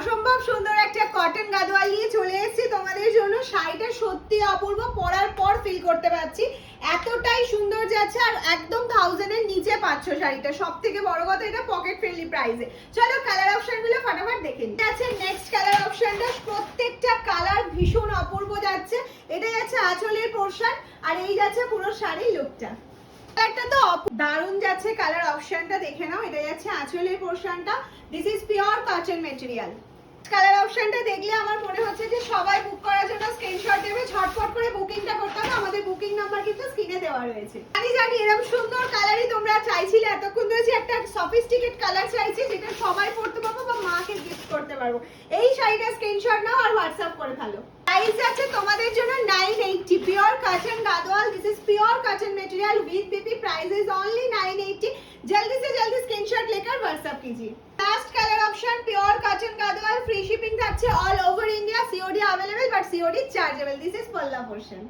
অসম্ভব সুন্দর একটা কটন গাদোয়াল নিয়ে চলে এসেছি তোমাদের জন্য। শাড়িটা সত্যি অপূর্ব, পরার পর ফিল করতে পারছি এতটাই সুন্দর যাচ্ছে। আর একদম 1000 এর নিচে পাচ্ছ শাড়িটা। সব থেকে বড় কথা এটা পকেট ফ্রেন্ডলি প্রাইসে। চলো কালার অপশন গুলো ফটাফট দেখে নিই। আছে নেক্সট কালার অপশনটা, প্রত্যেকটা কালার ভীষণ অপূর্ব যাচ্ছে। এটা যাচ্ছে আঁচলের পোরশন, আর এই যাচ্ছে পুরো শাড়ির লুকটা। একটা তো দারুণ যাচ্ছে কালার অপশনটা, দেখে নাও। এটা যাচ্ছে আঁচলের পোরশনটা। This is pure cotton material. Colour অপশনটা দেখলে আমার মনে হচ্ছে যে সবাই বুক করার জন্য স্ক্রিনশট দেবে, ঝটপট করে বুকিংটা করতে হবে। আমাদের বুকিং নাম্বার কিন্তু স্ক্রিনে দেওয়া রয়েছে। জানি এরকম সুন্দর কালারই তোমরা চাইছিলে এতক্ষণ ধরে, যে একটা সফিস্টিকেট কালার চাইছি যেটা সবাই পরতে পারবো বা মাকে গিফট করতে পারবো। এই শাড়িটা স্ক্রিনশট নাও আর হোয়াটসঅ্যাপ করে ফেলো। প্রাইস আছে তোমাদের জন্য 980, pure cotton Gadwal. This is pure cotton material with BP. Price is only 980। जल्दी से जल्दी स्क्रीनशॉट लेकर व्हाट्सएप कीजिए। Last colour option pure cotton Gadwal, free shipping থাকছে all over India. COD available, but COD chargeable. This is पल्ला portion.